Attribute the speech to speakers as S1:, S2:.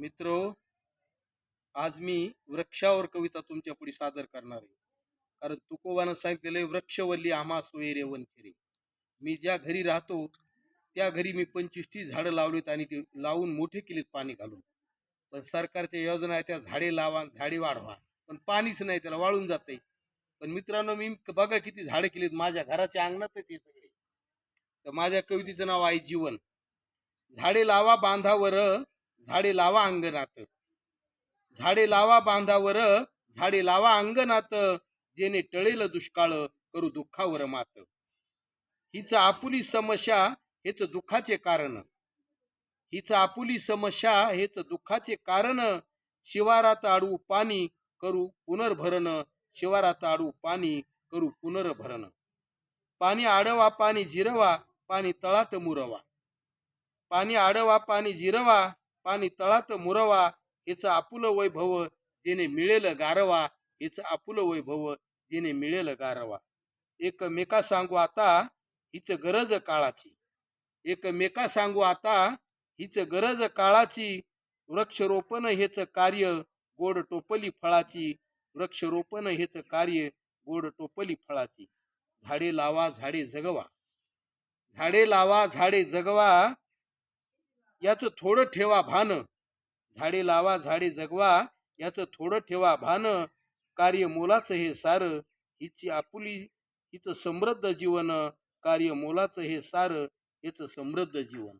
S1: मित्रो, आज मी वृक्षावर कविता तुमच्या पुढे सादर करणार आहे. कारण तुकोबानं सांगितलेलं आहे, वृक्षवल्ली आम्हा सोयरे वंचिरे. मी ज्या घरी राहतो त्या घरी मी 25-30 झाडं लावलीत आणि ते लावून मोठे केलेत पाणी घालून. पण सरकारच्या योजना आहे त्या झाडे लावा झाडे वाढवा, पण पाणीच नाही, त्याला वाळून जाते. पण मित्रांनो, मी बघा किती झाडं केलीत माझ्या घराच्या अंगणात ते सगळे. तर माझ्या कवितेचं नाव आहे जीवन. झाडे लावा बांधावर, झाडे लावा अंगणात. झाडे लावा बांधावर, झाडे लावा अंगणात. जेणे टळेल दुष्काळ, करू दुःखावर मात. हीच आपुली समस्या, हेच दुःखाचे कारण. हीच आपुली समस्या, हेच दुःखाचे कारण. शिवारात अडवू पाणी, करू पुनर्भरण. शिवारात अडवू पाणी, करू पुनर्भरण. पाणी आडवा पाणी जिरवा, पाणी तळात मुरवा. पाणी आडवा पाणी जिरवा, पाणी तळात मुरवा. हेच आपुल वैभव, जेणे मिळेल गारवा. हेच आपुल वैभव, जेणे मिळेल गारवा. एकमेका सांगू आता, हीच गरज काळाची. एकमेका सांगू आता, हीच गरज काळाची. वृक्षरोपण हेच कार्य, गोड टोपली फळाची. वृक्षरोपण हेच कार्य, गोड टोपली फळाची. झाडे लावा झाडे जगवा. झाडे लावा झाडे जगवा, याचं थोडं ठेवा भान. झाडे लावा झाडे जगवा, याचं थोडं ठेवा भान. कार्य मोलाचं हे सार, हिची आपुली हिचं समृद्ध जीवन. कार्य मोलाचं हे सार, हेच समृद्ध जीवन.